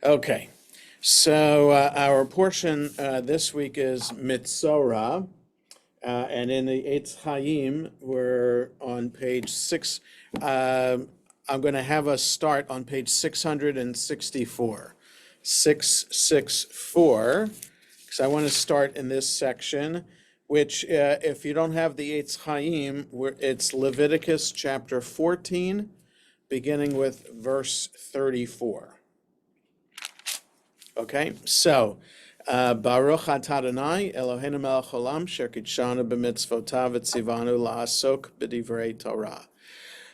Okay, so our portion this week is Mitzorah, and in the Eitz Chaim, we're on page six. I'm going to have us start on page 664. 664, because I want to start in this section, which, if you don't have the Eitz Chaim, it's Leviticus chapter 14, beginning with verse 34. Okay, so Baruch atah Adonai Eloheinu melech haolam asher kidshanu b'mitzvotav v'tzivanu la'asok b'divrei Torah.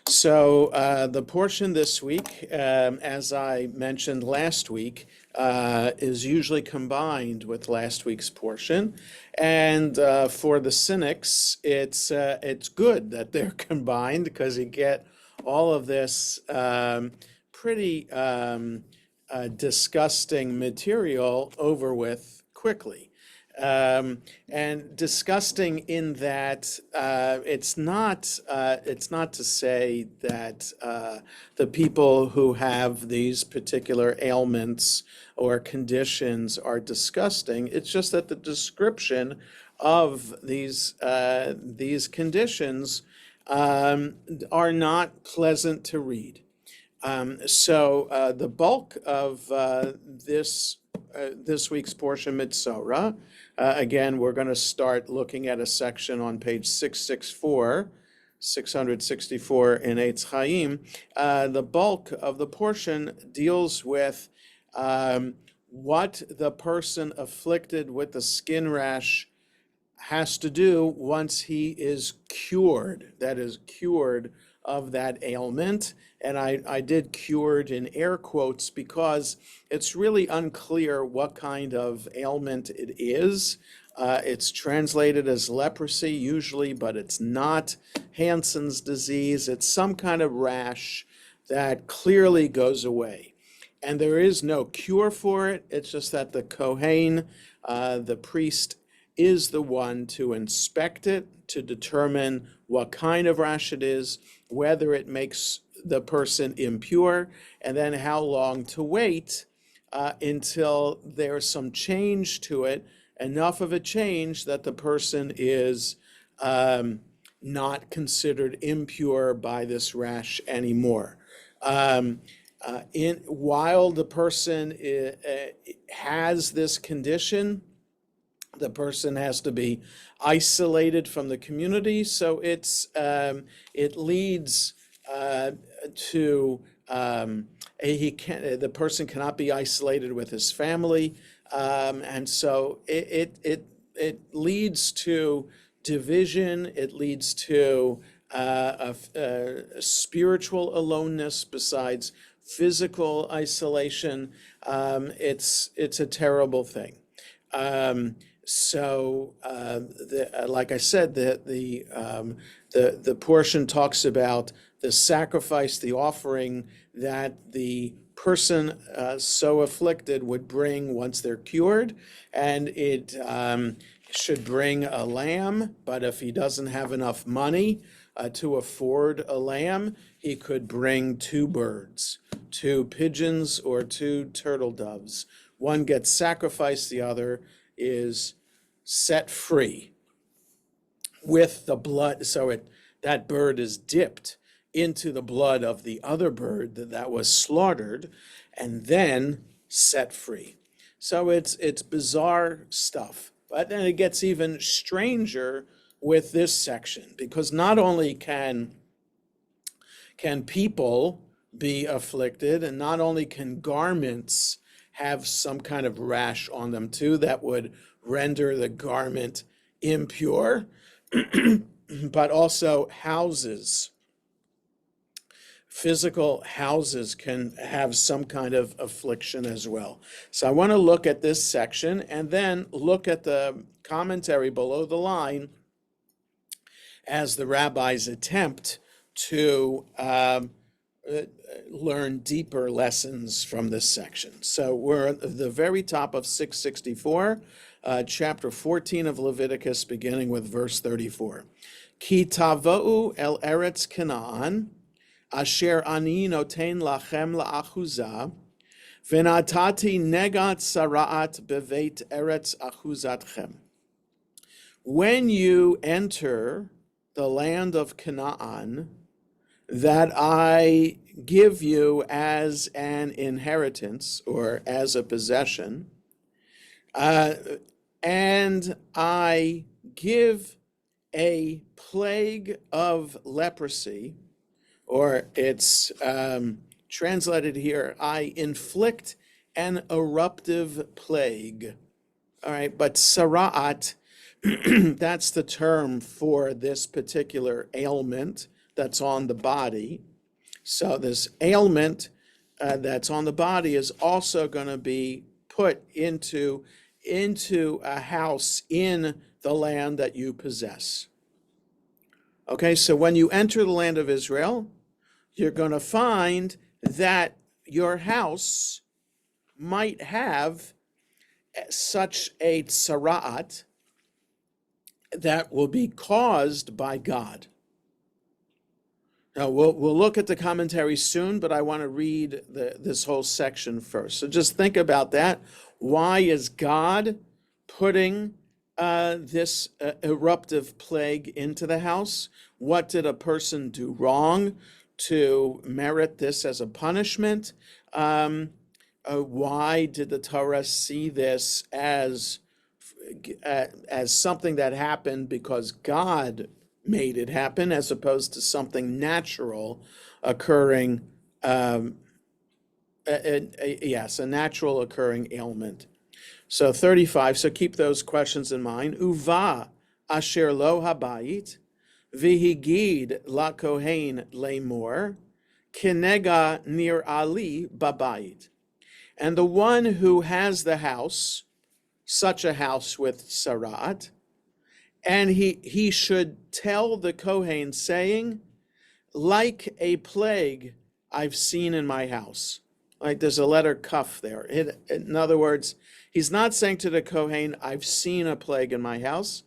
So the portion this week, as I mentioned last week, is usually combined with last week's portion, and for the cynics, it's good that they're combined because you get all of this pretty disgusting material over with quickly. And disgusting in that it's not to say that the people who have these particular ailments or conditions are disgusting. It's just that the description of these conditions are not pleasant to read. So the bulk of this week's portion, Mitzorah, again, we're going to start looking at a section on page 664 in Eitz Chaim. The bulk of the portion deals with what the person afflicted with the skin rash has to do once he is cured, that is, cured of that ailment. And I did cured in air quotes because it's really unclear what kind of ailment it is. It's translated as leprosy usually, but it's not Hansen's disease. It's some kind of rash that clearly goes away. And there is no cure for it. It's just that the Kohen, the priest, is the one to inspect it, to determine what kind of rash it is, whether it makes the person impure, and then how long to wait until there's some change to it, enough of a change that the person is not considered impure by this rash anymore. While the person has this condition, the person has to be isolated from the community, so it leads to the person cannot be isolated with his family, and so it leads to division. It leads to a spiritual aloneness besides physical isolation. It's a terrible thing. So, like I said, the portion talks about the sacrifice, the offering that the person so afflicted would bring once they're cured, and it should bring a lamb. But if he doesn't have enough money to afford a lamb, he could bring 2 birds, 2 pigeons, or 2 turtle doves. One gets sacrificed, the other is set free with the blood. So that bird is dipped into the blood of the other bird that was slaughtered and then set free. So it's bizarre stuff. But then it gets even stranger with this section, because not only can people be afflicted, and not only can garments have some kind of rash on them too that would render the garment impure, but also houses. Physical houses can have some kind of affliction as well. So I want to look at this section and then look at the commentary below the line as the rabbis attempt to learn deeper lessons from this section. So we're at the very top of 664, chapter 14 of Leviticus, beginning with verse 34. Ki tavo'u el eretz Canaan, asher ani noten lachem la'achuzah, V'natati negat sara'at bevet eretz achuzatchem. When you enter the land of Canaan, that I give you as an inheritance or as a possession, and I give a plague of leprosy, or it's translated here, I inflict an eruptive plague. All right, but sara'at, that's the term for this particular ailment that's on the body. So this ailment that's on the body is also going to be put into a house in the land that you possess. Okay, so when you enter the land of Israel, you're going to find that your house might have such a tzara'at that will be caused by God. Now, we'll look at the commentary soon, but I want to read this whole section first. So just think about that. Why is God putting this eruptive plague into the house? What did a person do wrong to merit this as a punishment? Why did the Torah see this as something that happened because God made it happen, as opposed to something natural occurring? Yes, a natural occurring ailment. So 35, so keep those questions in mind. Uva asher lo habayit, vihigid la kohen lemor, kinega nir ali babayit. And the one who has the house, such a house with sarat, and he should tell the Kohen, saying, like a plague I've seen in my house. Like there's a letter kaf there. In other words, he's not saying to the Kohen, I've seen a plague in my house.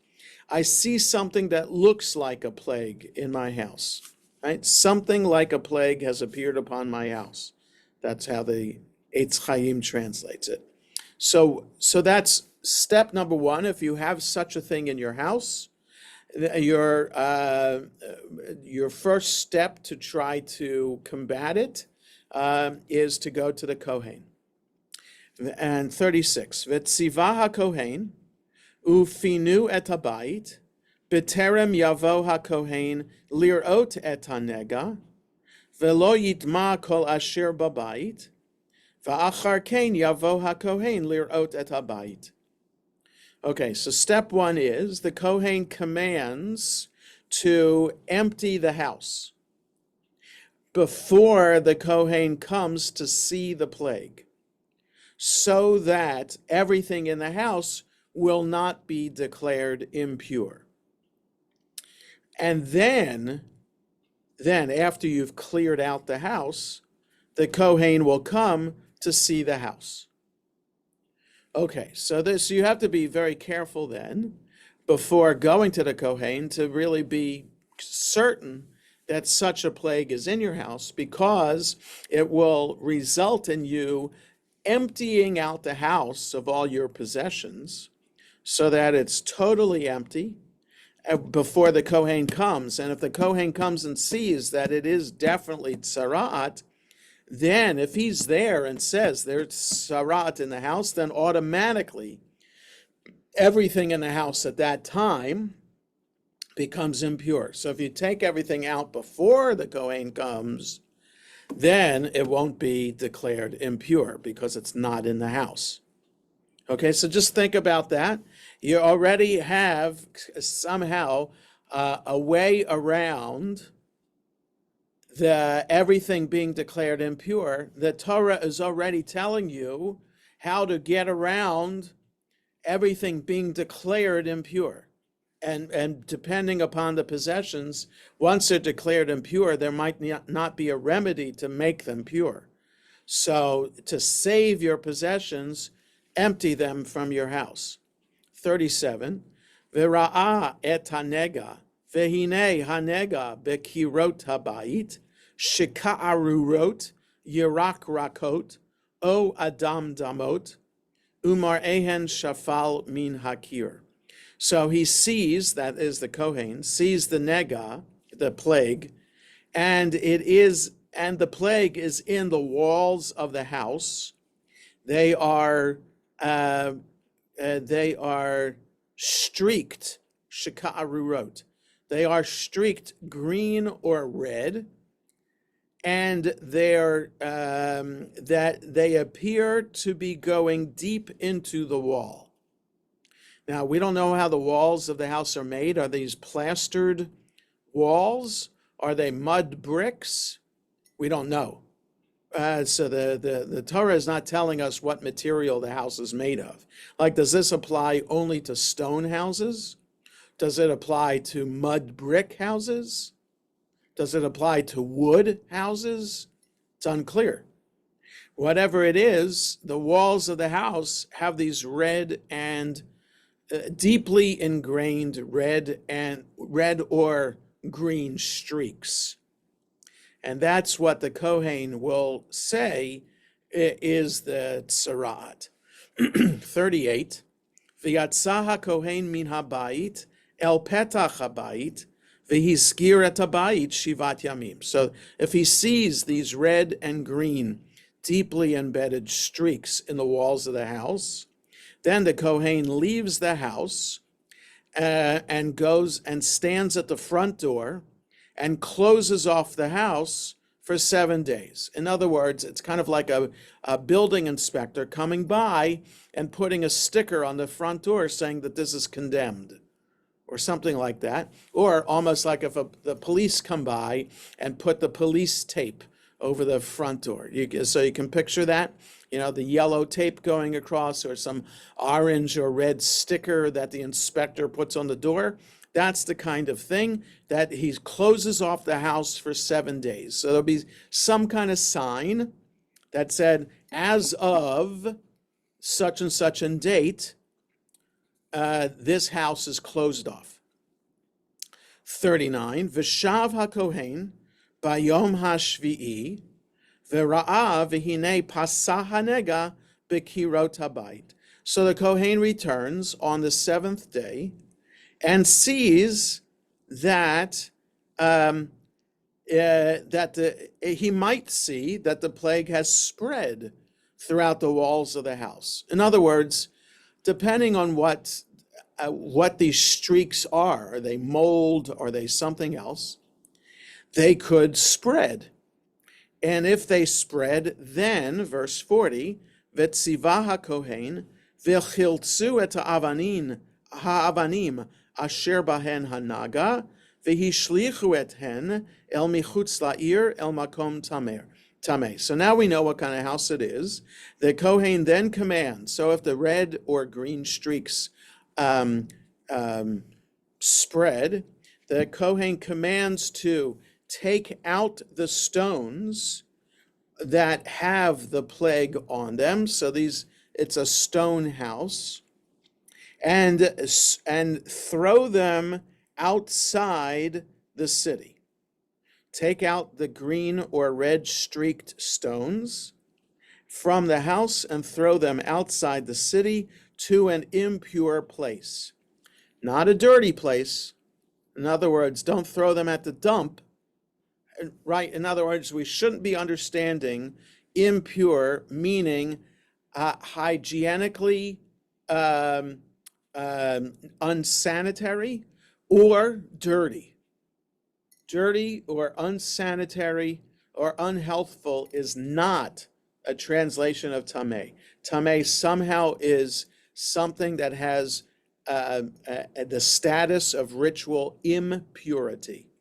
I see something that looks like a plague in my house. Right? Something like a plague has appeared upon my house. That's how the Eitz Chaim translates it. So that's step number one. If you have such a thing in your house, your first step to try to combat it is to go to the Kohen. And 36, V'tziva HaKohen, ufinu et habayit, b'terem yavo HaKohen lirot et hanega, v'lo yitma kol asher babayit, v'achar ken yavo HaKohen lirot et habayit. Okay, so step one is the Kohen commands to empty the house before the Kohen comes to see the plague, so that everything in the house will not be declared impure. And then after you've cleared out the house, the Kohen will come to see the house. Okay, so you have to be very careful then, before going to the Kohen, to really be certain that such a plague is in your house, because it will result in you emptying out the house of all your possessions so that it's totally empty before the Kohen comes. And if the Kohen comes and sees that it is definitely tzara'at, then if he's there and says there's tzara'at in the house, then automatically everything in the house at that time becomes impure. So if you take everything out before the Kohen comes, then it won't be declared impure because it's not in the house. Okay, so just think about that. You already have somehow a way around everything being declared impure. The Torah is already telling you how to get around everything being declared impure. And depending upon the possessions, once they're declared impure, there might not be a remedy to make them pure. So to save your possessions, empty them from your house. 37, V'ra'a et hanega, v'hine hanega bekirot habayit, shika'arurot, yirak rakot, o adam damot, umar ehen shafal min hakir. So he sees, that is the Kohen, sees the nega, the plague, and the plague is in the walls of the house. They are streaked, shika'arurot. They are streaked green or red, and that they appear to be going deep into the wall. Now, we don't know how the walls of the house are made. Are these plastered walls? Are they mud bricks? We don't know. So the Torah is not telling us what material the house is made of. Like, does this apply only to stone houses? Does it apply to mud brick houses? Does it apply to wood houses? It's unclear. Whatever it is, the walls of the house have these red and deeply ingrained red or green streaks. And that's what the Kohen will say is the tzaraat. 38. V'yatsa ha-kohen min habayit el petach habayit v'hizkir et habayit shivat yamim. So if he sees these red and green, deeply embedded streaks in the walls of the house, then the Kohen leaves the house and goes and stands at the front door and closes off the house for 7 days. In other words, it's kind of like a building inspector coming by and putting a sticker on the front door saying that this is condemned, or something like that. Or almost like if the police come by and put the police tape over the front door. So you can picture that, the yellow tape going across, or some orange or red sticker that the inspector puts on the door. That's the kind of thing that he closes off the house for 7 days. So there'll be some kind of sign that said, as of such and such a date, this house is closed off. 39, V'shav ha-kohen bayom ha-shvi'i v'ra'a v'hinei pasah hanega b'kirot habayit. So the Kohen returns on the 7th day and sees that he might see that the plague has spread throughout the walls of the house. In other words, depending on what these streaks are they mold, are they something else, they could spread. And if they spread, then, verse 40, V'tzivah ha-kohen v'chiltzu et ha'avanim asher bahen hanaga v'hishlichu et hen el michutz la'ir el makom tameh. So now we know what kind of house it is. The Kohen then commands, so if the red or green streaks spread, the Kohen commands to take out the stones that have the plague on them. So it's a stone house, and throw them outside the city. Take out the green or red streaked stones from the house and throw them outside the city to an impure place. Not a dirty place. In other words, don't throw them at the dump. Right? In other words, we shouldn't be understanding impure meaning hygienically unsanitary or dirty. Dirty or unsanitary or unhealthful is not a translation of tameh. Tameh somehow is something that has the status of ritual impurity.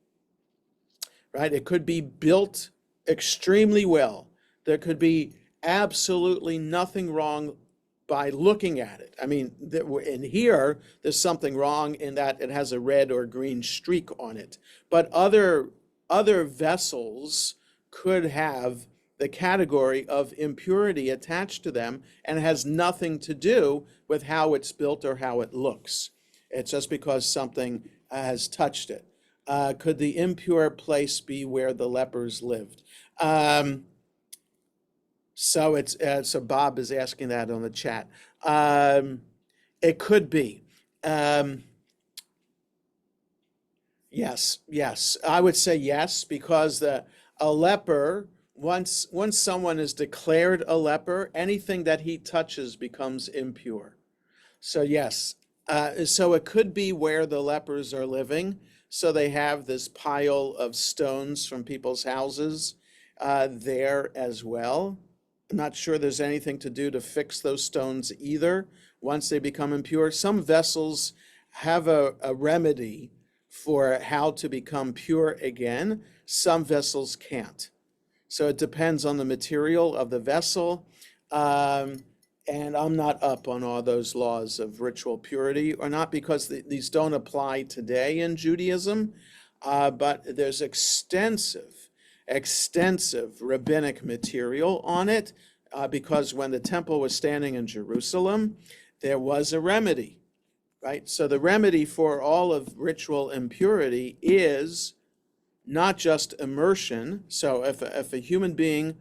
Right? It could be built extremely well. There could be absolutely nothing wrong by looking at it. I mean, in here, there's something wrong in that it has a red or green streak on it. But other vessels could have the category of impurity attached to them and has nothing to do with how it's built or how it looks. It's just because something has touched it. Could the impure place be where the lepers lived? So so Bob is asking that on the chat. Um, it could be. Um, yes, yes. I would say yes because a leper, once someone is declared a leper, anything that he touches becomes impure. So yes, so it could be where the lepers are living. So they have this pile of stones from people's houses there as well. I'm not sure there's anything to do to fix those stones either once they become impure. Some vessels have a remedy for how to become pure again. Some vessels can't. So it depends on the material of the vessel. Um, and I'm not up on all those laws of ritual purity, or not because these don't apply today in Judaism, but there's extensive rabbinic material on it, because when the temple was standing in Jerusalem, there was a remedy, right? So the remedy for all of ritual impurity is not just immersion. So if a human being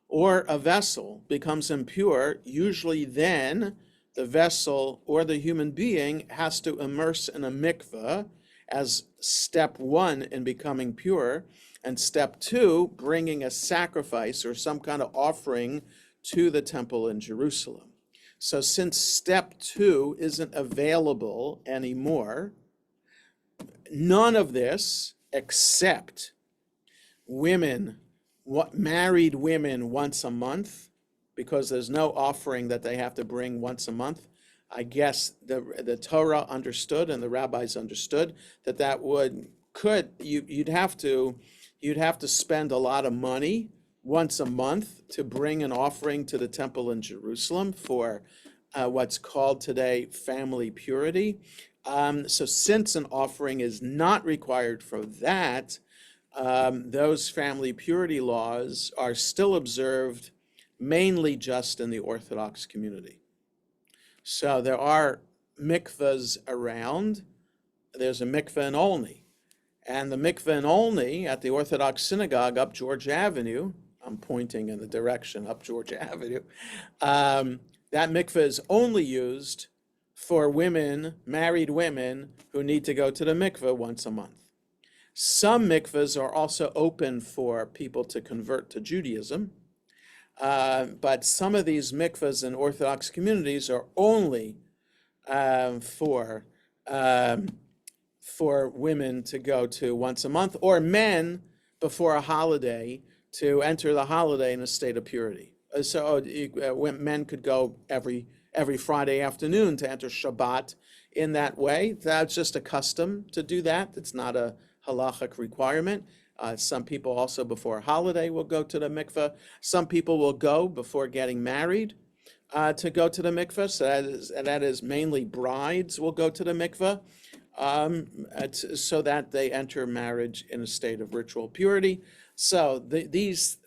or a vessel becomes impure, usually then the vessel or the human being has to immerse in a mikveh as step one in becoming pure, and step two, bringing a sacrifice or some kind of offering to the temple in Jerusalem. So since step two isn't available anymore, none of this except women, married women once a month, because there's no offering that they have to bring once a month. I guess the Torah understood and the rabbis understood that you'd have to spend a lot of money once a month to bring an offering to the temple in Jerusalem for what's called today family purity. So since an offering is not required for that, those family purity laws are still observed mainly just in the Orthodox community. So there are mikvahs around. There's a mikvah in Olney. And the mikvah in Olney at the Orthodox synagogue up George Avenue, I'm pointing in the direction up George Avenue, that mikvah is only used for women, married women, who need to go to the mikvah once a month. Some mikvahs are also open for people to convert to Judaism, but some of these mikvahs in Orthodox communities are only um, for um, for women to go to once a month, or men before a holiday to enter the holiday in a state of purity. So men could go every Friday afternoon to enter Shabbat in that way. That's just a custom to do that. It's not a halachic requirement. Some people also before a holiday will go to the mikveh. Some people will go before getting married to go to the mikveh. So that is mainly brides will go to the mikveh, so that they enter marriage in a state of ritual purity. So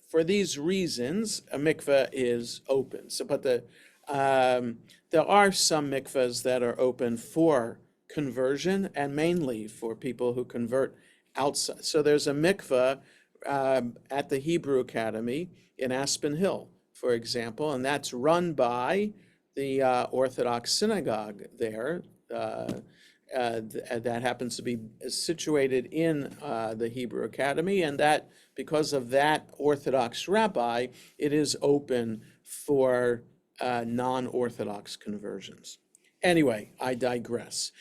for these reasons, a mikveh is open. So, but there are some mikvahs that are open for conversion and mainly for people who convert outside. So there's a mikveh at the Hebrew Academy in Aspen Hill, for example, and that's run by the Orthodox synagogue there. That happens to be situated in the Hebrew Academy, and that because of that Orthodox rabbi, it is open for non-Orthodox conversions. Anyway, I digress.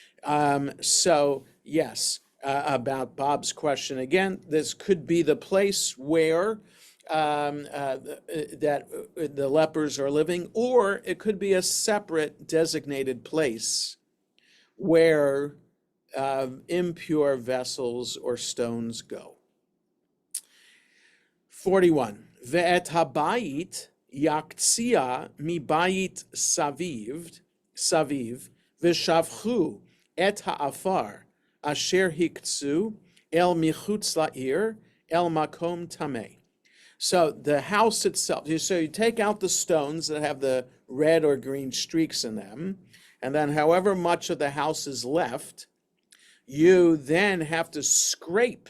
So yes, about Bob's question again, this could be the place where that the lepers are living, or it could be a separate designated place where impure vessels or stones go. 41. Ve'et habayit yaktzia mibayit saviv v'shavchu et ha'afar asher hiktzu el michutz la'ir el makom tameh. So the house itself, so you take out the stones that have the red or green streaks in them, and then however much of the house is left, you then have to scrape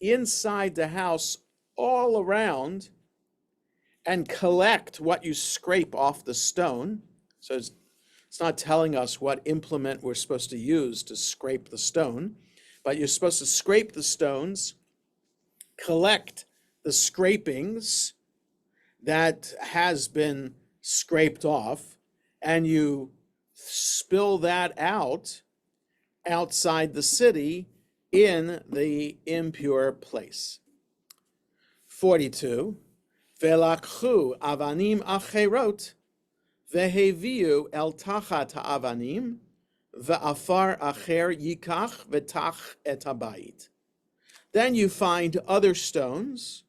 inside the house all around and collect what you scrape off the stone. So it's not telling us what implement we're supposed to use to scrape the stone, but you're supposed to scrape the stones, collect the scrapings that has been scraped off, and you spill that out outside the city in the impure place. 42. Velakhu avanim acherot veheviu el tachat ha'avanim ve'afar acher yikach vetach et habayit. Then you find other stones,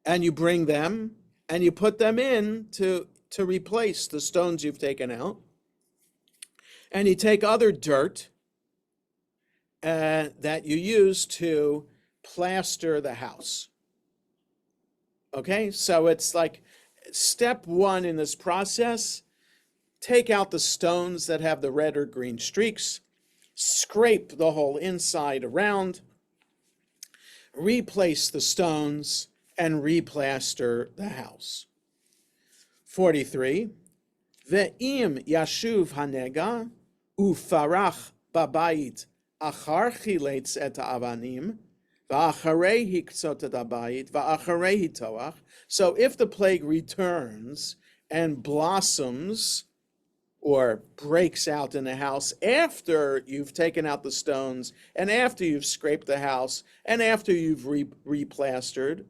and you bring them, and you put them in to replace the stones you've taken out. And you take other dirt that you use to plaster the house. Okay, so it's like step one in this process: take out the stones that have the red or green streaks, scrape the whole inside around, replace the stones, and replaster the house. 43. Ve'im yashuv hanega ufarach babayit achar chiletz et ha'avanim va'acharei hiktzot et habayit va'acharei hitoach. So if the plague returns and blossoms or breaks out in the house after you've taken out the stones and after you've scraped the house and after you've replastered,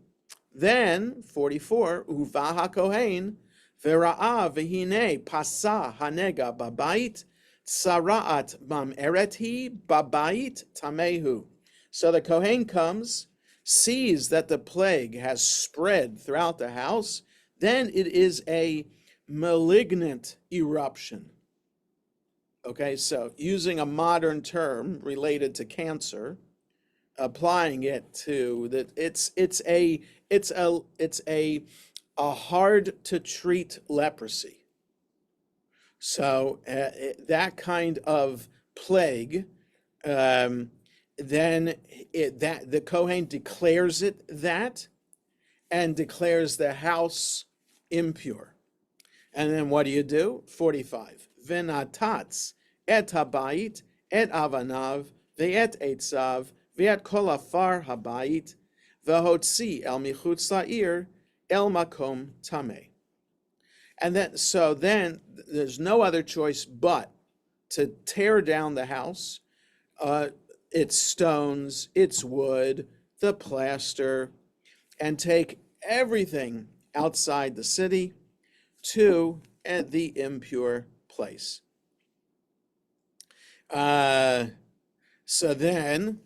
then 44, uva hakohen v'ra'a v'hine pasa hanega babayit tsara'at mam'eret hi babayit tamehu. So the kohen comes, sees that the plague has spread throughout the house, then it is a malignant eruption. Okay, so using a modern term related to cancer, applying it to that, it's a hard to treat leprosy. So that kind of plague, then the Kohen declares it that, and declares the house impure. And then what do? 45. Venatatz et habayit et avanav ve'et eitzav ve'et kol afar habayit v'hotzi el michutz la'ir el makom tameh. And then there's no other choice but to tear down the house, its stones, its wood, the plaster, and take everything outside the city to the impure place. So then,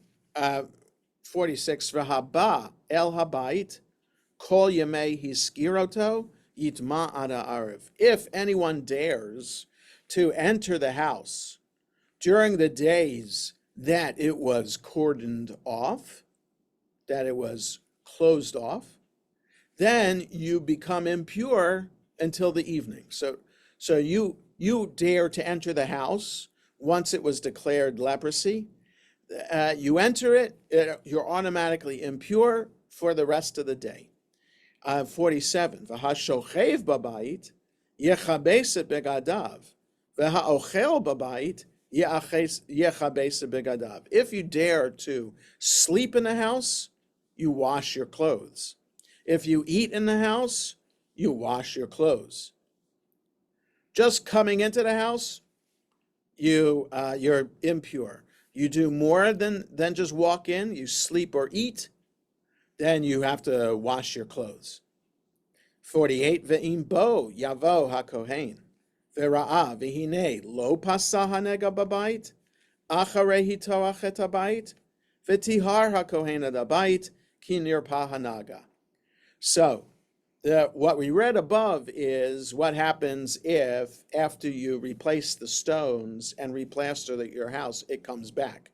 46, v'haba el habayit kol yemei hiskiroto yitma ada ariv. If anyone dares to enter the house during the days that it was cordoned off, that it was closed off, then you become impure until the evening. So you dare to enter the house once it was declared leprosy. You enter it, you're automatically impure for the rest of the day. 47. V'hashochev babayit yechabeset begadav v'haochel babayit yechabeset begadav. If you dare to sleep in the house, you wash your clothes. If you eat in the house, you wash your clothes. Just coming into the house, you're impure. You do more than just walk in, you sleep or eat, then you have to wash your clothes. 48, ve'im bo yavo hakohen ve'ra'a v'hine lo pasa hanega babayit acharei hitoach et habayit v'tihar hakohen et habayit ki nirpa hanaga. So what we read above is what happens if after you replace the stones and replaster your house, it comes back.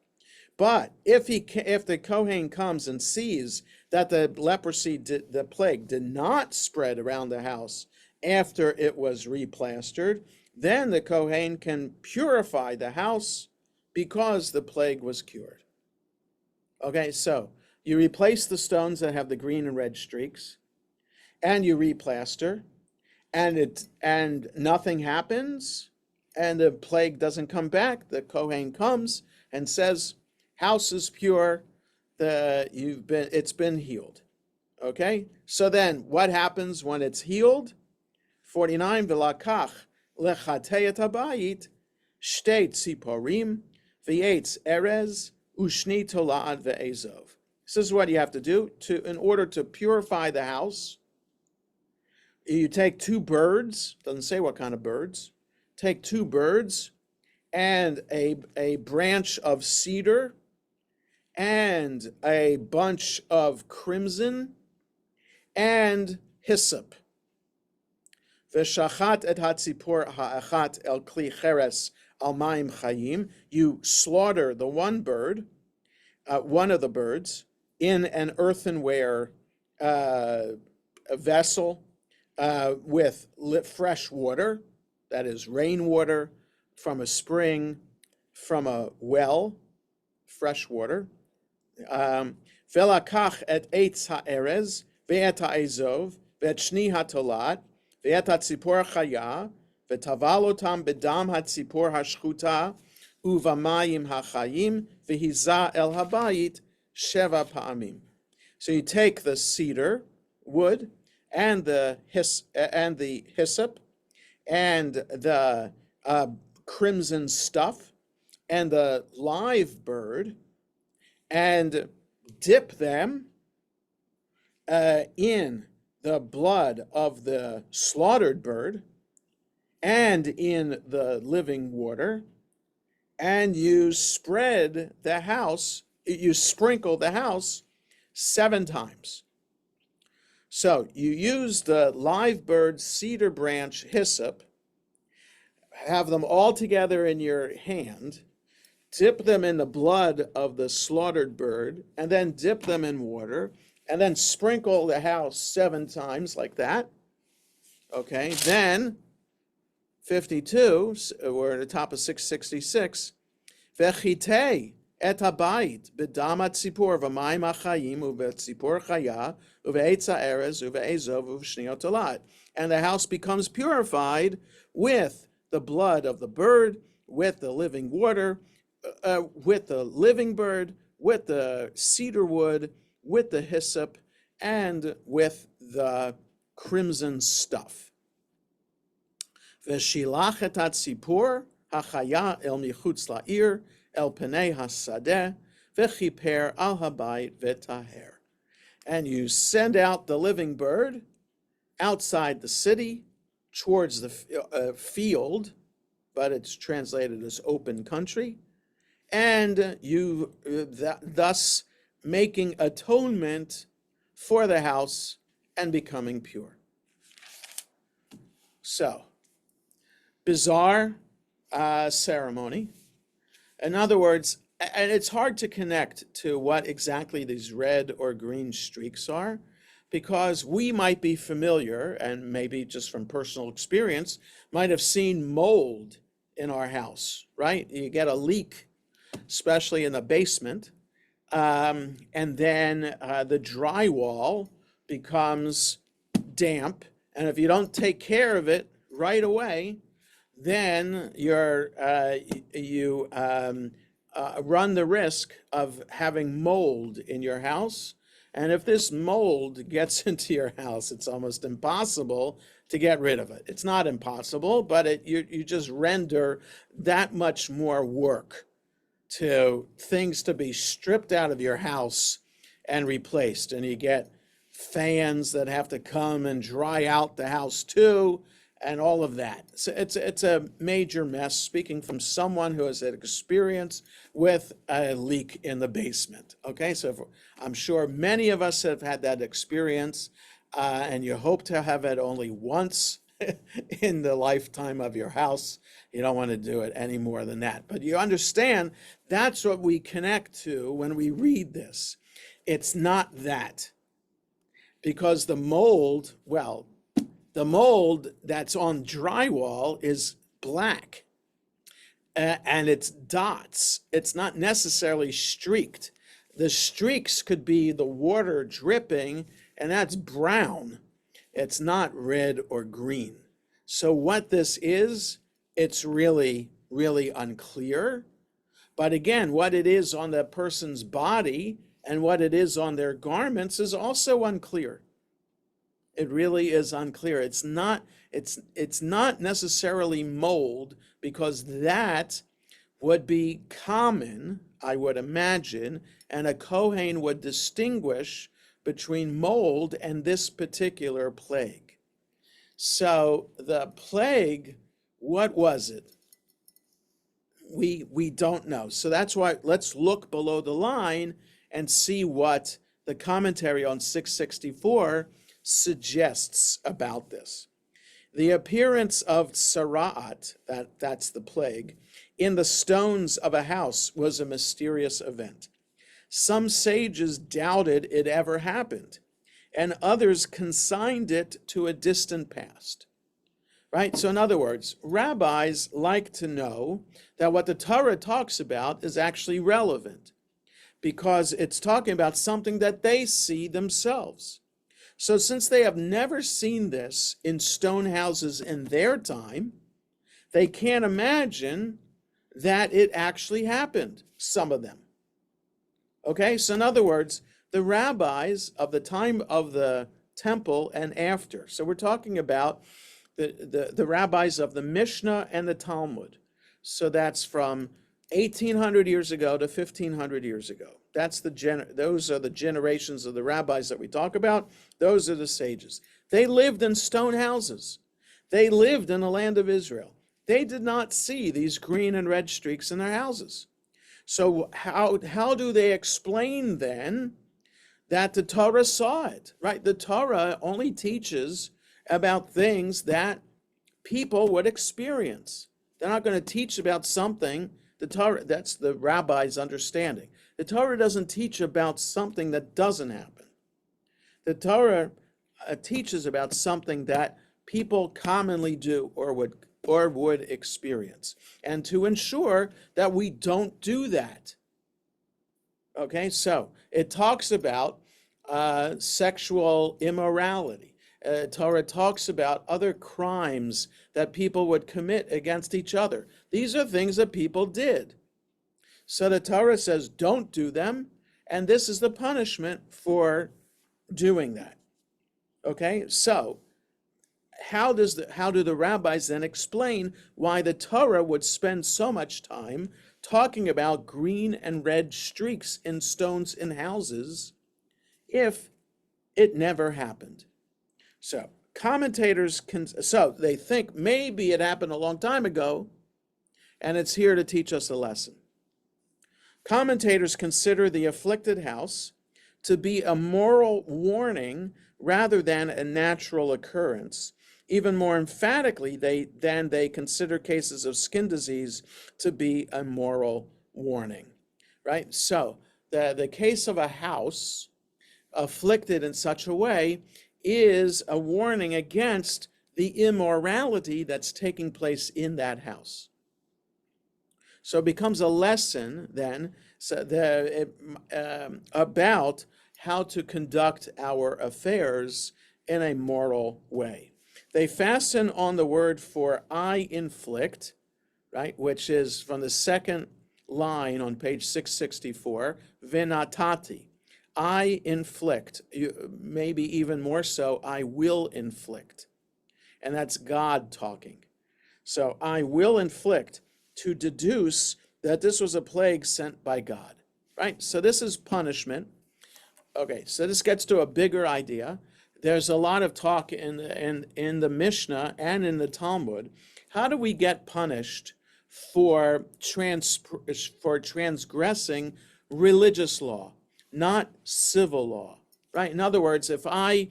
But if the Kohen comes and sees that the leprosy, the plague, did not spread around the house after it was replastered, then the Kohen can purify the house because the plague was cured. Okay, so you replace the stones that have the green and red streaks, and you replaster, and nothing happens, and the plague doesn't come back, the Kohen comes and says, house is pure, it's been healed. Okay? So then what happens when it's healed? 49, V'lakach lechatei habayit shtei tziporim v'yetz erez ushni tolad ve'ezov. This is what you have to do in order to purify the house. You take two birds, doesn't say what kind of birds, take two birds and a branch of cedar and a bunch of crimson and hyssop. V'shachat et hatzipor ha'achat el kli cheres al mayim chayim. You slaughter the one bird, one of the birds, in an earthenware vessel with fresh water, that is rainwater from a spring, from a well, fresh water. Velakach et eitz ha'erez ve'et ha'ezov ve'et shni ha'tolat ve'et ha'tzipor chaya ve'taval otam bedam ha'tzipor ha'shchuta uvamayim ha'chayim ve'hiza el habayit sheva pa'amim. So you take the cedar wood and the hyssop and the crimson stuff and the live bird and dip them in the blood of the slaughtered bird and in the living water, and you sprinkle the house 7 times. So you use the live bird, cedar branch, hyssop, have them all together in your hand, dip them in the blood of the slaughtered bird, and then dip them in water, and then sprinkle the house 7 times like that. Okay, then 52, we're at the top of 666, Vechitei et habayit b'dam hatzipor v'mayim ha'chayim uve'tzipor chaya uve'etz ha'erez uve'ezov uve'shni ha'tolat. And the house becomes purified with the blood of the bird, with the living water, with the living bird, with the cedar wood, with the hyssop, and with the crimson stuff. V'shilach et hatzipor ha'chaya el michutz la'ir el penei hasadeh v'chiper al habayit v'taher. And you send out the living bird outside the city towards the field, but it's translated as open country, and you thus making atonement for the house and becoming pure. So, bizarre ceremony. In other words, and it's hard to connect to what exactly these red or green streaks are, because we might be familiar, and maybe just from personal experience, might have seen mold in our house, right? You get a leak, especially in the basement, and then the drywall becomes damp, and if you don't take care of it right away, then you run the risk of having mold in your house. And if this mold gets into your house, it's almost impossible to get rid of it. It's not impossible, but you just render that much more work to things to be stripped out of your house and replaced. And you get fans that have to come and dry out the house too, and all of that. So it's a major mess, speaking from someone who has had experience with a leak in the basement. Okay, so I'm sure many of us have had that experience, and you hope to have it only once in the lifetime of your house. You don't want to do it any more than that. But you understand, that's what we connect to when we read this. It's not that. Because the mold, the mold that's on drywall is black, and it's dots. It's not necessarily streaked. The streaks could be the water dripping, and that's brown. It's not red or green. So what this is, it's really, really unclear. But again, what it is on the person's body and what it is on their garments is also unclear. It really is unclear. It's not necessarily mold, because that would be common, I would imagine, and a Kohen would distinguish between mold and this particular plague. So the plague, what was it? We don't know. So that's why let's look below the line and see what the commentary on 664 suggests about this. The appearance of Sara'at, that's the plague, in the stones of a house was a mysterious event. Some sages doubted it ever happened, and others consigned it to a distant past. Right? So in other words, rabbis like to know that what the Torah talks about is actually relevant, because it's talking about something that they see themselves. So since they have never seen this in stone houses in their time, they can't imagine that it actually happened, some of them. Okay, so in other words, the rabbis of the time of the temple and after, so we're talking about the rabbis of the Mishnah and the Talmud. So that's from 1,800 years ago to 1,500 years ago. Those are the generations of the rabbis that we talk about. Those are the sages. They lived in stone houses. They lived in the land of Israel. They did not see these green and red streaks in their houses. So how do they explain then that the Torah saw it, right? The Torah only teaches about things that people would experience. They're not going to teach about something, the Torah, that's the rabbi's understanding. The Torah doesn't teach about something that doesn't happen. The Torah teaches about something that people commonly do or would experience, and to ensure that we don't do that. Okay, so it talks about sexual immorality. Torah talks about other crimes that people would commit against each other. These are things that people did. So the Torah says don't do them, and this is the punishment for doing that. Okay, so how do the rabbis then explain why the Torah would spend so much time talking about green and red streaks in stones in houses if it never happened? So commentators they think maybe it happened a long time ago, and it's here to teach us a lesson. Commentators consider the afflicted house to be a moral warning rather than a natural occurrence. Even more emphatically, they consider cases of skin disease to be a moral warning, right? So the case of a house afflicted in such a way is a warning against the immorality that's taking place in that house. So it becomes a lesson then about how to conduct our affairs in a moral way. They fasten on the word for I inflict, right, which is from the second line on page 664, venatati. I inflict, maybe even more so, I will inflict. And that's God talking. So I will inflict, to deduce that this was a plague sent by God, right? So this is punishment. Okay, so this gets to a bigger idea. There's a lot of talk in the Mishnah and in the Talmud. How do we get punished for transgressing religious law, not civil law, right? In other words, if I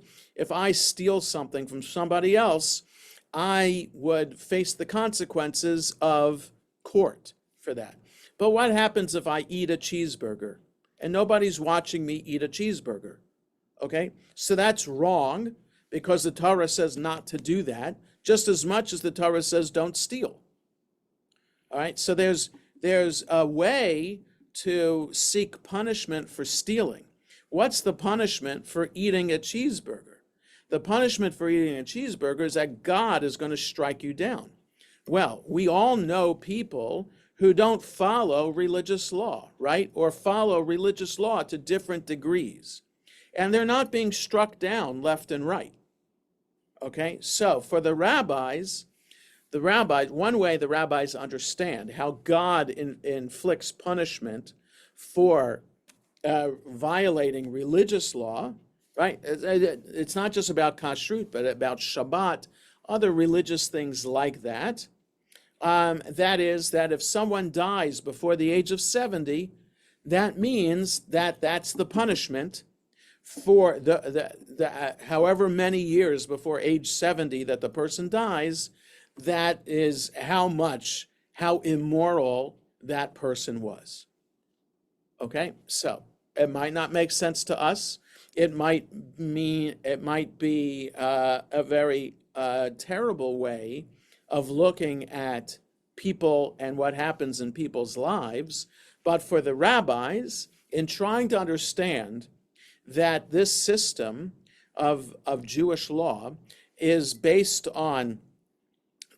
steal something from somebody else, I would face the consequences of court for that. But what happens if I eat a cheeseburger and nobody's watching me eat a cheeseburger? Okay, so that's wrong, because the Torah says not to do that, just as much as the Torah says don't steal. All right, so there's a way to seek punishment for stealing. What's the punishment for eating a cheeseburger? the punishment for eating a cheeseburger is that God is going to strike you down. Well, we all know people who don't follow religious law, right? Or follow religious law to different degrees. And they're not being struck down left and right. Okay? So for the rabbis, one way the rabbis understand how God inflicts punishment for violating religious law, right? It's not just about kashrut, but about Shabbat, other religious things like that. That is, that if someone dies before the age of 70, that means that that's the punishment for the however many years before age 70 that the person dies. That is how immoral that person was. Okay, so it might not make sense to us. It might be a very terrible way of looking at people and what happens in people's lives. But for the rabbis, in trying to understand that this system of Jewish law is based on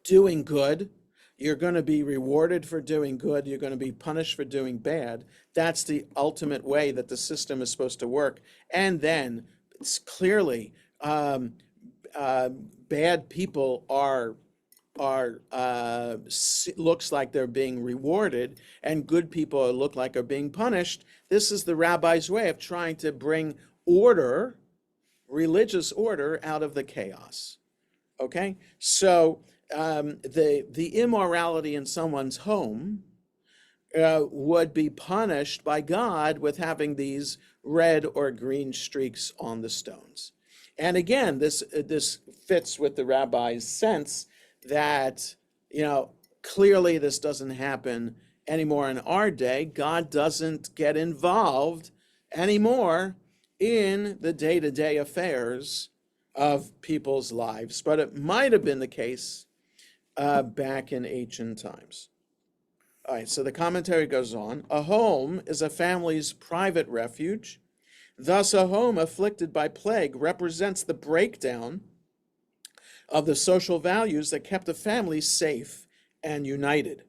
doing good, you're going to be rewarded for doing good, you're going to be punished for doing bad. That's the ultimate way that the system is supposed to work. And then it's clearly bad people looks like they're being rewarded, and good people look like are being punished. This is the rabbi's way of trying to bring order, religious order, out of the chaos. Okay, so the immorality in someone's home would be punished by God with having these red or green streaks on the stones. And again, this fits with the rabbi's sense that, clearly this doesn't happen anymore in our day. God doesn't get involved anymore in the day-to-day affairs of people's lives, but it might have been the case back in ancient times. All right, so the commentary goes on. A home is a family's private refuge. Thus, a home afflicted by plague represents the breakdown of the social values that kept a family safe and united.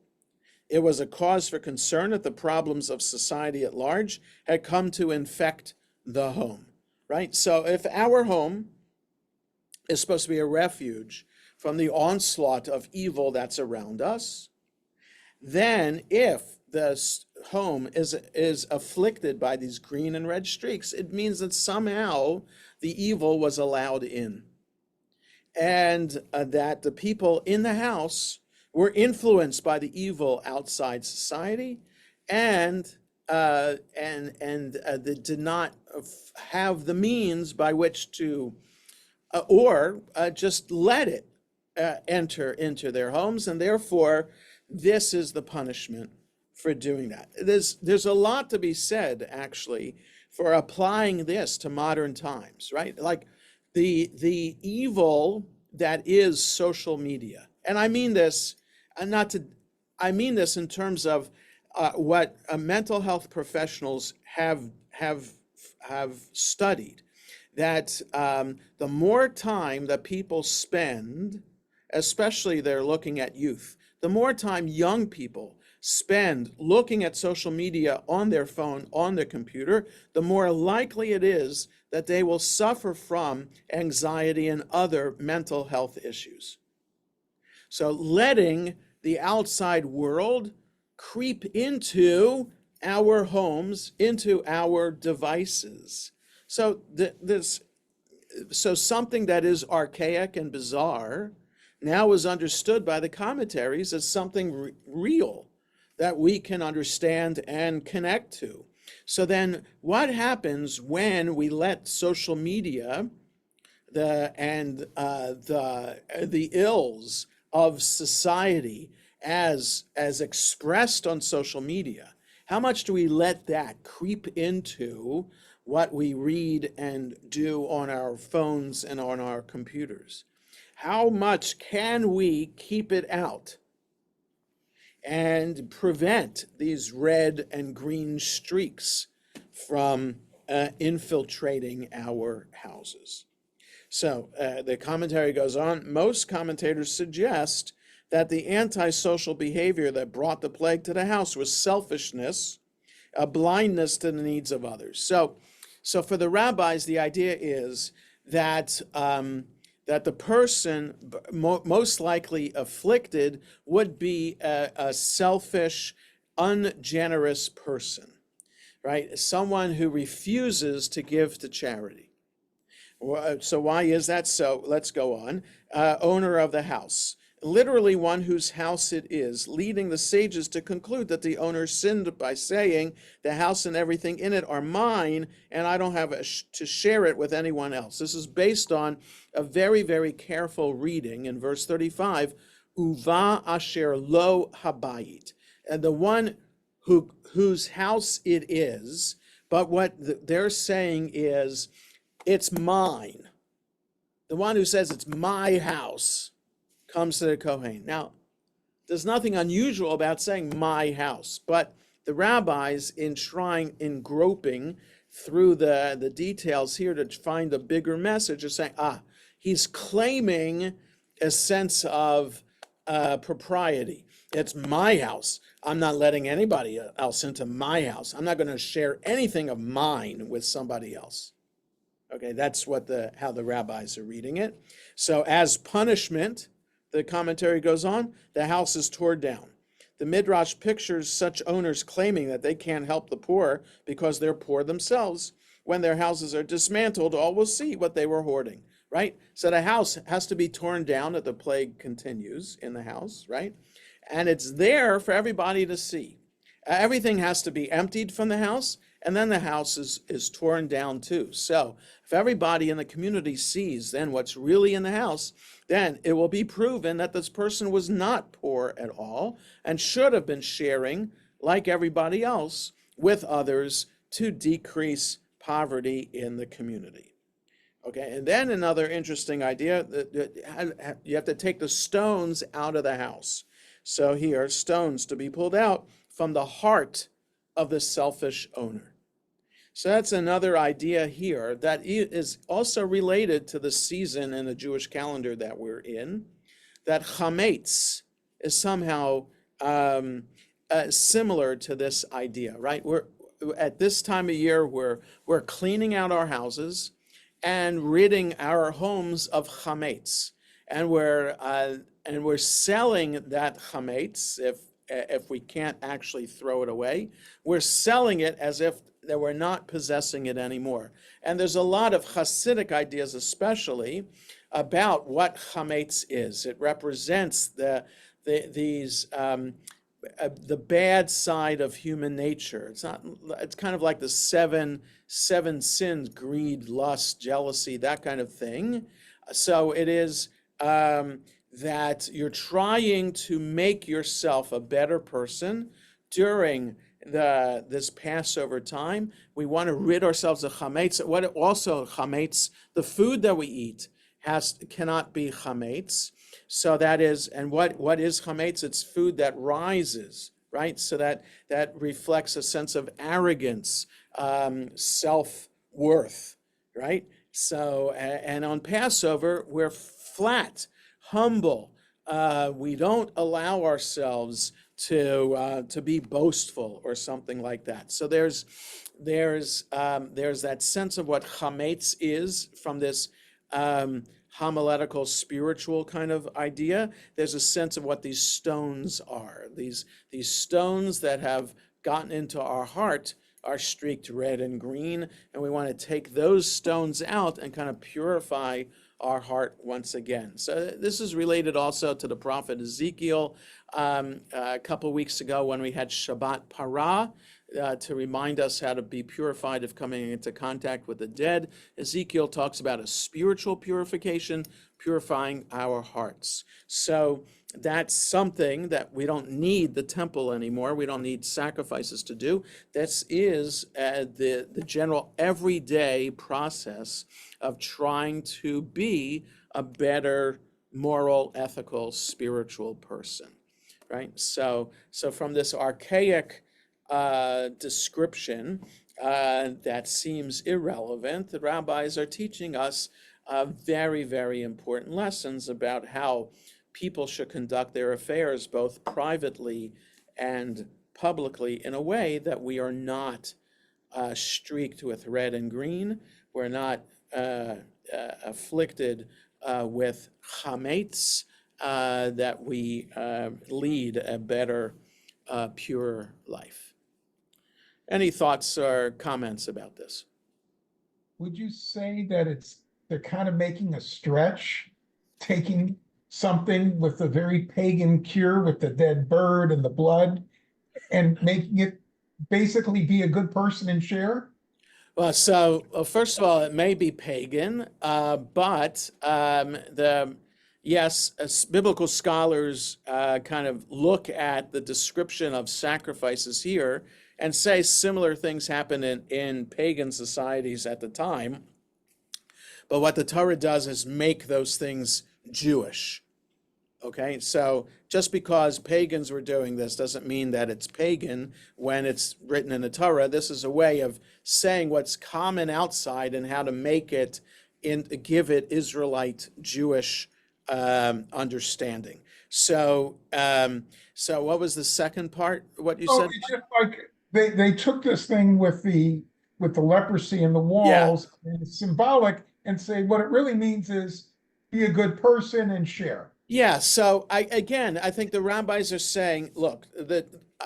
It was a cause for concern that the problems of society at large had come to infect the home, right? So if our home is supposed to be a refuge from the onslaught of evil that's around us, then if the home is afflicted by these green and red streaks, it means that somehow the evil was allowed in, and that the people in the house were influenced by the evil outside society, and they did not have the means by which to or just let it enter into their homes, and therefore this is the punishment for doing that. There's a lot to be said, actually, for applying this to modern times, right? Like the evil that is social media, and I mean this I mean this in terms of what mental health professionals have studied, that the more time that people spend, especially they're looking at youth, the more time young people spend looking at social media on their phone, on their computer, the more likely it is that they will suffer from anxiety and other mental health issues. So letting the outside world creep into our homes, into our devices. So something that is archaic and bizarre now is understood by the commentaries as something real that we can understand and connect to. So then what happens when we let social media the ills of society as expressed on social media, how much do we let that creep into what we read and do on our phones and on our computers? How much can we keep it out and prevent these red and green streaks from infiltrating our houses? So the commentary goes on. Most commentators suggest that the antisocial behavior that brought the plague to the house was selfishness, a blindness to the needs of others. So for the rabbis, the idea is that that the person most likely afflicted would be a selfish, ungenerous person, right? Someone who refuses to give to charity. So why is that so? Let's go on. Owner of the house, literally one whose house it is, leading the sages to conclude that the owner sinned by saying, the house and everything in it are mine, and I don't have to share it with anyone else. This is based on a very, very careful reading in verse 35, Uva asher lo habayit, and the one whose house it is, but what they're saying is, it's mine. The one who says it's my house comes to the Kohen. Now, there's nothing unusual about saying my house, but the rabbis in groping through the details here to find a bigger message are saying, he's claiming a sense of propriety. It's my house. I'm not letting anybody else into my house. I'm not going to share anything of mine with somebody else. Okay, that's how the rabbis are reading it. So as punishment, the commentary goes on, the house is torn down. The Midrash pictures such owners claiming that they can't help the poor because they're poor themselves. When their houses are dismantled, all will see what they were hoarding, right? So the house has to be torn down if the plague continues in the house, right? And it's there for everybody to see. Everything has to be emptied from the house, and then the house is torn down too. So if everybody in the community sees then what's really in the house, then it will be proven that this person was not poor at all and should have been sharing, like everybody else, with others to decrease poverty in the community. Okay, and then another interesting idea, that you have to take the stones out of the house. So here, stones to be pulled out from the heart of the selfish owner. So that's another idea here that is also related to the season in the Jewish calendar that we're in, that chametz is somehow similar to this idea, right? We're at this time of year, we're cleaning out our houses and ridding our homes of chametz, and we're selling that chametz if we can't actually throw it away. We're selling it as if that we're not possessing it anymore. And there's a lot of Hasidic ideas, especially about what chametz is. It represents the bad side of human nature. It's kind of like the seven sins: greed, lust, jealousy, that kind of thing. So it is that you're trying to make yourself a better person during this Passover time. We want to rid ourselves of chametz. What also chametz, the food that we eat cannot be chametz. So that is, and what is chametz? It's food that rises, right? So that reflects a sense of arrogance, self-worth, right? So, and on Passover, we're flat, humble. We don't allow ourselves to be boastful or something like that. So there's that sense of what chametz is from this homiletical spiritual kind of idea. There's a sense of what these stones are. These stones that have gotten into our heart are streaked red and green, and we want to take those stones out and kind of purify our heart once again. So this is related also to the prophet Ezekiel. A couple weeks ago when we had Shabbat Parah, to remind us how to be purified of coming into contact with the dead, Ezekiel talks about a spiritual purification, purifying our hearts. So that's something that we don't need the temple anymore. We don't need sacrifices to do. This is the general everyday process of trying to be a better moral, ethical, spiritual person, right? So from this archaic description that seems irrelevant, the rabbis are teaching us very, very important lessons about how people should conduct their affairs, both privately and publicly, in a way that we are not streaked with red and green. We're not afflicted with chametz, that we lead a better, pure life. Any thoughts or comments about this? Would you say that they're kind of making a stretch, taking something with a very pagan cure with the dead bird and the blood and making it basically be a good person and share? Well, first of all, it may be pagan, but yes, as biblical scholars kind of look at the description of sacrifices here and say similar things happen in pagan societies at the time. But what the Torah does is make those things Jewish. Okay, so just because pagans were doing this doesn't mean that it's pagan when it's written in the Torah. This is a way of saying what's common outside and how to make it give it Israelite Jewish understanding. So, what was the second part? What you said? It's just like they took this thing with the leprosy and the Yeah. walls and it's symbolic and say what it really means is be a good person and share. Yeah, so I think the rabbis are saying, look,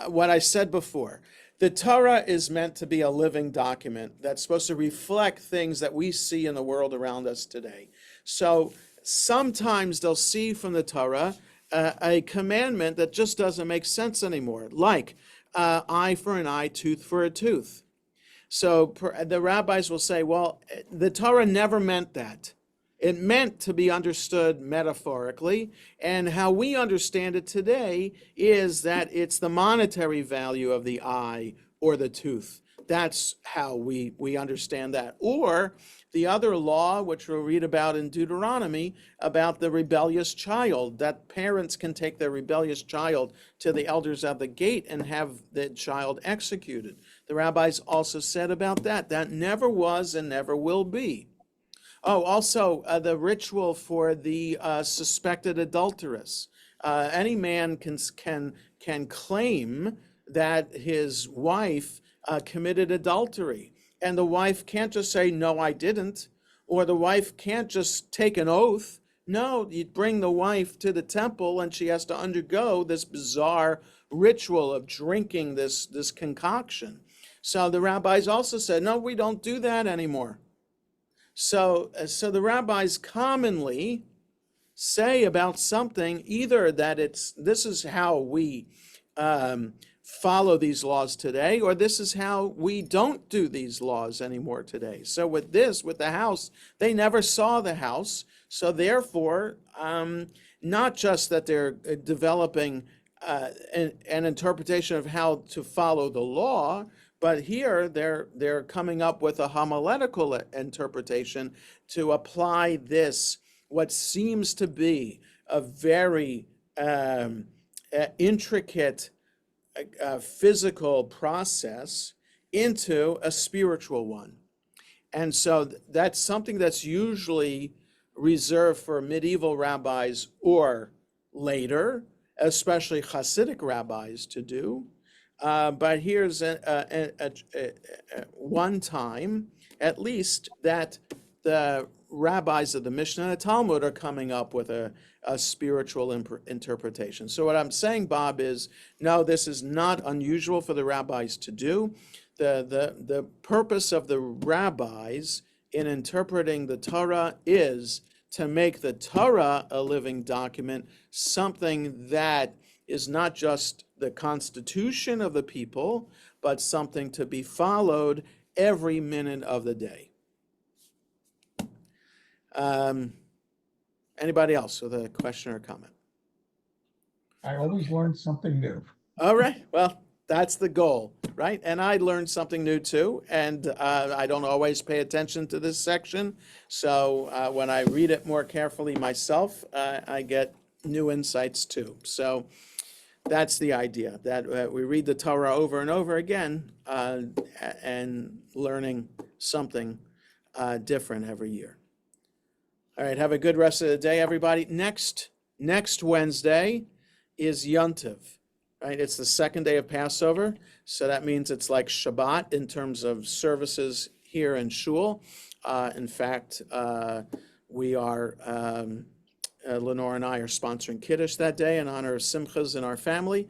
what I said before, the Torah is meant to be a living document that's supposed to reflect things that we see in the world around us today. So sometimes they'll see from the Torah a commandment that just doesn't make sense anymore, like eye for an eye, tooth for a tooth. So the rabbis will say, well, the Torah never meant that. It meant to be understood metaphorically, and how we understand it today is that it's the monetary value of the eye or the tooth. That's how we understand that. Or the other law, which we'll read about in Deuteronomy, about the rebellious child, that parents can take their rebellious child to the elders at the gate and have the child executed. The rabbis also said about that, that never was and never will be. Oh, also the ritual for the suspected adulteress. Any man can claim that his wife committed adultery, and the wife can't just say, "No, I didn't," or the wife can't just take an oath. No, you bring the wife to the temple, and she has to undergo this bizarre ritual of drinking this concoction. So the rabbis also said, "No, we don't do that anymore." So the rabbis commonly say about something either that this is how we follow these laws today, or this is how we don't do these laws anymore today. So with the house, they never saw the house. So therefore, not just that they're developing an interpretation of how to follow the law, but here they're coming up with a homiletical interpretation to apply this, what seems to be a very intricate physical process, into a spiritual one. And so that's something that's usually reserved for medieval rabbis or later, especially Hasidic rabbis, to do. But here's one time, at least, that the rabbis of the Mishnah and the Talmud are coming up with a spiritual interpretation. So what I'm saying, Bob, is no, this is not unusual for the rabbis to do. The purpose of the rabbis in interpreting the Torah is to make the Torah a living document, something that is not just the constitution of the people, but something to be followed every minute of the day. Anybody else with a question or comment? I always learn something new. All right. Well, that's the goal, right? And I learned something new too. And I don't always pay attention to this section. So when I read it more carefully myself, I get new insights too. So that's the idea, that we read the Torah over and over again and learning something different every year. All right, have a good rest of the day, everybody. Next Wednesday is Yontiv, right? It's the second day of Passover, so that means it's like Shabbat in terms of services here in Shul. In fact, we are, Lenore and I are sponsoring Kiddush that day in honor of Simchas in our family.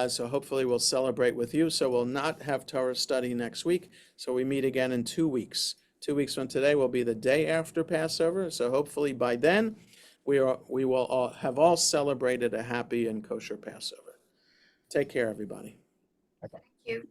So hopefully we'll celebrate with you. So we'll not have Torah study next week. So we meet again in 2 weeks. 2 weeks from today will be the day after Passover. So hopefully by then we will all have all celebrated a happy and kosher Passover. Take care, everybody. Bye-bye. Thank you.